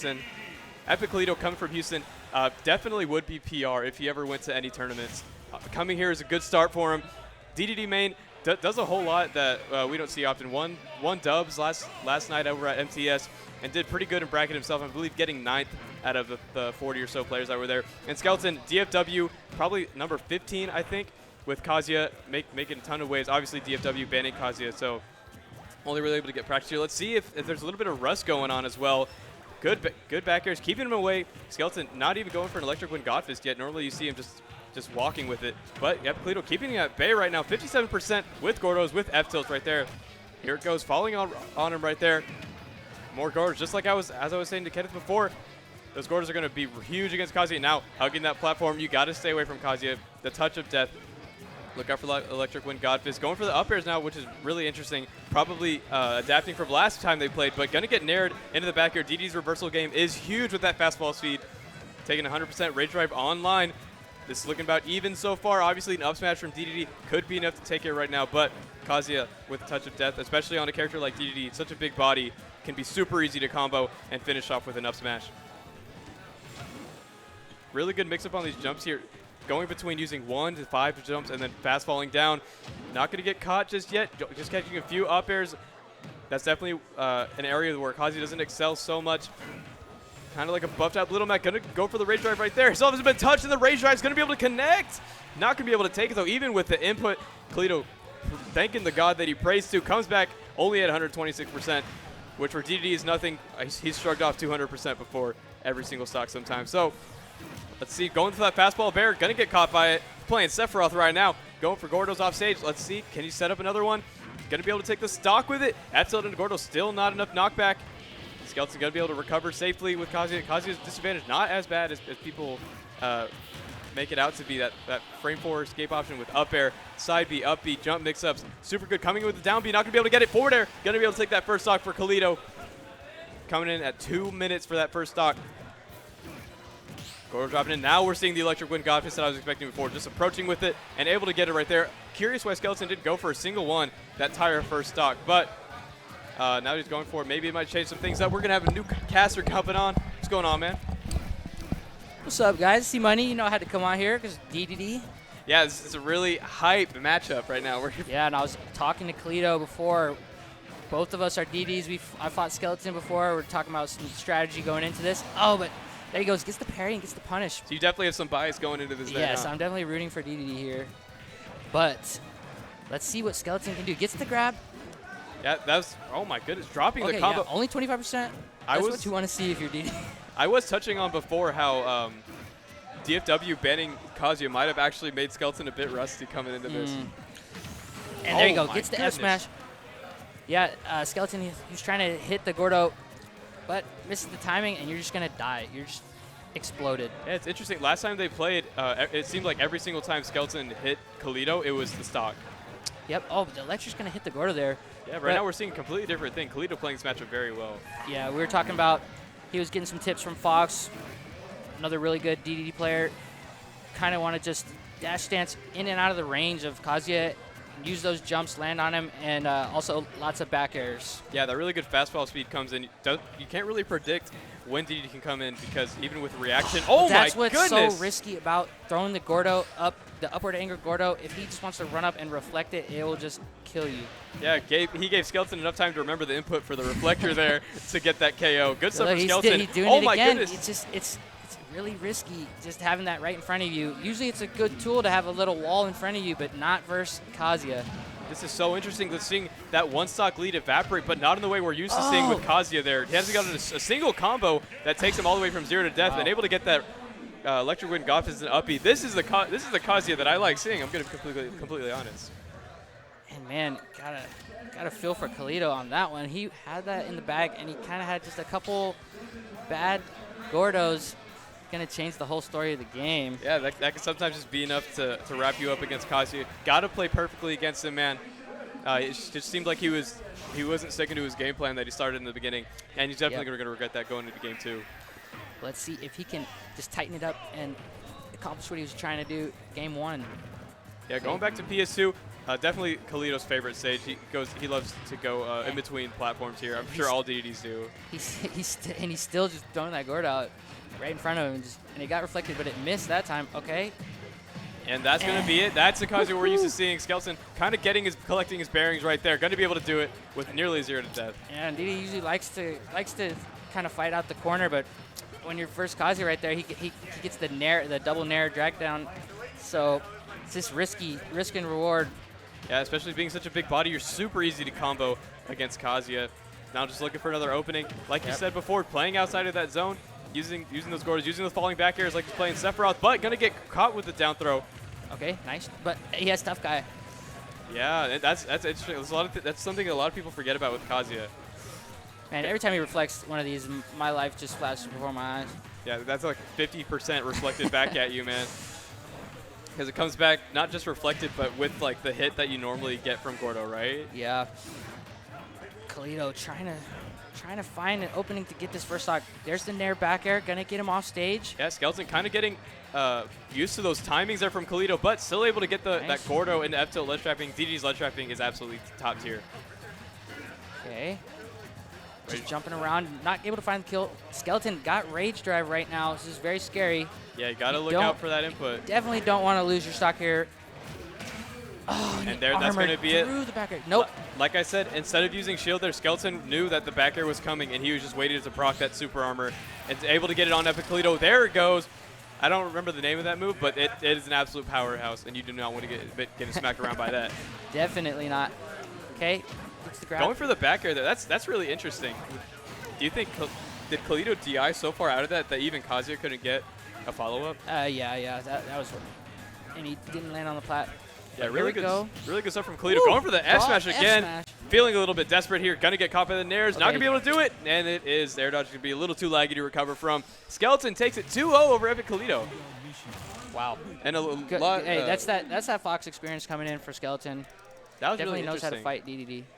Houston. Epic Kalito coming from Houston definitely would be PR if he ever went to any tournaments. Coming here is a good start for him. DDD main does a whole lot that we don't see often. Won dubs last night over at MTS and did pretty good in bracket himself. I believe getting 9th out of the 40 or so players that were there. And Skeleton, DFW, probably number 15, I think, with Kazuya making a ton of waves. Obviously, DFW banning Kazuya, so only really able to get practice here. Let's see if there's a little bit of rust going on as well. Good back airs, keeping him away. Skeleton not even going for an electric wind godfist yet. Normally you see him just walking with it. But yep, Kalito keeping him at bay right now. 57% with Gordos, with F-tilts right there. Here it goes, falling on him right there. More Gordos, just like as I was saying to Kenneth before. Those Gordos are going to be huge against Kazuya. Now, hugging that platform, you got to stay away from Kazuya. The touch of death. Look out for the electric wind godfist. Going for the up airs now, which is really interesting. Probably adapting from last time they played, but going to get nared into the back air. DD's reversal game is huge with that fastball speed. Taking 100% rage drive online. This is looking about even so far. Obviously, an up smash from DDD could be enough to take it right now, but Kazuya with a touch of death, especially on a character like DDD, such a big body, can be super easy to combo and finish off with an up smash. Really good mix-up on these jumps here. Going between using 1 to 5 jumps and then fast falling down. Not going to get caught just yet. Just catching a few up airs. That's definitely an area where Kazuya doesn't excel so much. Kind of like a buffed out Little Mac. Going to go for the rage drive right there. His has been touched and the rage drive is going to be able to connect. Not going to be able to take it though. Even with the input, Kalito thanking the god that he prays to. Comes back only at 126%, which for DDD is nothing. He's shrugged off 200% before every single stock sometimes. So let's see, going for that fastball bear, gonna get caught by it. Playing Sephiroth right now, going for Gordos off stage. Let's see, can he set up another one? Gonna be able to take the stock with it. F-tilt into Gordos, still not enough knockback. Skeleton gonna be able to recover safely with Kazuya. Kazuya's disadvantage not as bad as people make it out to be. That frame 4 escape option with up air, side B, up B, jump mix-ups. Super good, coming in with the down B, not gonna be able to get it. Forward air, gonna be able to take that first stock for Kalito. Coming in at 2 minutes for that first stock. Gordo dropping in. Now we're seeing the electric wind godfist that I was expecting before. Just approaching with it and able to get it right there. Curious why Skeleton did go for a single one that entire first stock. But now he's going for it. Maybe it might change some things up. We're going to have a new caster coming on. What's going on, man? What's up, guys? C-Money, you know I had to come on here because DDD. Yeah, it's a really hype matchup right now. Yeah, and I was talking to Kalito before. Both of us are DDs. I fought Skeleton before. We're talking about some strategy going into this. Oh, but there he goes. Gets the parry and gets the punish. So you definitely have some bias going into this. Yes, I'm definitely rooting for DDD here. But let's see what Skeleton can do. Gets the grab. Yeah, that's, oh my goodness, dropping the combo. Yeah, only 25%. That's what you want to see if you're DDD. I was touching on before how DFW banning Kazuya might have actually made Skeleton a bit rusty coming into this. And there you go. Gets the F smash. Yeah, Skeleton, he's trying to hit the Gordo, but misses the timing, and you're just going to die. You're just exploded. Yeah, it's interesting. Last time they played, it seemed like every single time Skeleton hit Kalito, it was the stock. Yep. Oh, but the electric's going to hit the Gordo there. Yeah, right now we're seeing a completely different thing. Kalito playing this matchup very well. Yeah, we were talking about he was getting some tips from Fox, another really good DDD player. Kind of want to just dash dance in and out of the range of Kazuya, use those jumps, land on him, and also lots of back airs. Yeah, that really good fastball speed comes in. You can't really predict when DDD can come in because even with reaction, That's what's so risky about throwing the Gordo up, the upward anger Gordo. If he just wants to run up and reflect it, it will just kill you. Yeah, he gave Skeleton enough time to remember the input for the reflector there to get that KO. Good stuff for Skeleton. He's doing it again. It's really risky just having that right in front of you. Usually it's a good tool to have a little wall in front of you, but not versus Kazuya. This is so interesting to seeing that one stock lead evaporate, but not in the way we're used to seeing with Kazuya there. He hasn't gotten a single combo that takes him all the way from 0 to death and able to get that electric wind godfist and uppy. This is the Kazuya that I like seeing. I'm going to be completely honest. And man, gotta feel for Kalito on that one. He had that in the bag, and he kind of had just a couple bad Gordos. Going to change the whole story of the game. Yeah, that can sometimes just be enough to wrap you up against Kazuya. Got to play perfectly against him, man. It just seemed like he wasn't sticking to his game plan that he started in the beginning, and he's definitely going to regret that going into game 2. Let's see if he can just tighten it up and accomplish what he was trying to do game 1. Yeah, going back to PS2, Definitely Kalito's favorite stage. He loves to go in between platforms here. I'm sure all DDDs do. He's still just throwing that gourd out right in front of him, and it got reflected, but it missed that time. Okay. And that's going to be it. That's the Kazuya we're used to seeing. Skeleton kind of collecting his bearings right there. Going to be able to do it with nearly 0 to death. Yeah, and DD usually likes to kind of fight out the corner, but when you're first Kazuya right there, he gets the double nair drag down. So it's just risk and reward. Yeah, especially being such a big body, you're super easy to combo against Kazuya. Now just looking for another opening. Like you said before, playing outside of that zone, using those gourds, using those falling back airs like he's playing Sephiroth, but going to get caught with the down throw. Okay, nice. But he has tough guy. Yeah, that's interesting. That's something a lot of people forget about with Kazuya. Man, every time he reflects one of these, my life just flashes before my eyes. Yeah, that's like 50% reflected back at you, man. Because it comes back not just reflected, but with like the hit that you normally get from Gordo, right? Yeah. Kalito trying to find an opening to get this first stock. There's the nair back air, gonna get him off stage. Yeah, Skeleton kind of getting used to those timings there from Kalito, but still able to get that Gordo into F-tilt ledge trapping. DDD's ledge trapping is absolutely top tier. Okay. Just jumping around, not able to find the kill. Skeleton got Rage Drive right now. This is very scary. Yeah, you got to look out for that input. Definitely don't want to lose your stock here. Oh, and that's going to be it. The back air. Nope. Like I said, instead of using shield there, Skeleton knew that the back air was coming, and he was just waiting to proc that super armor and able to get it on Epic Kalito. There it goes. I don't remember the name of that move, but it is an absolute powerhouse, and you do not want to get smacked around by that. Definitely not. Okay. Gets the grab. Going for the back air there, that's really interesting. Do you think, did Kalito DI so far out of that even Kazuya couldn't get a follow-up? Yeah, that was, and he didn't land on the plat. Yeah, really good stuff from Kalito. Woo! Going for the F smash again. F-smash. Feeling a little bit desperate here. Gonna get caught by the nairs. Not gonna be able to do it. And it is. Air dodge gonna be a little too laggy to recover from. Skeleton takes it 2-0 over Epic Kalito. Wow. And a lot. Hey, that's that Fox experience coming in for Skeleton. That was Definitely really knows how to interesting. fight DDD.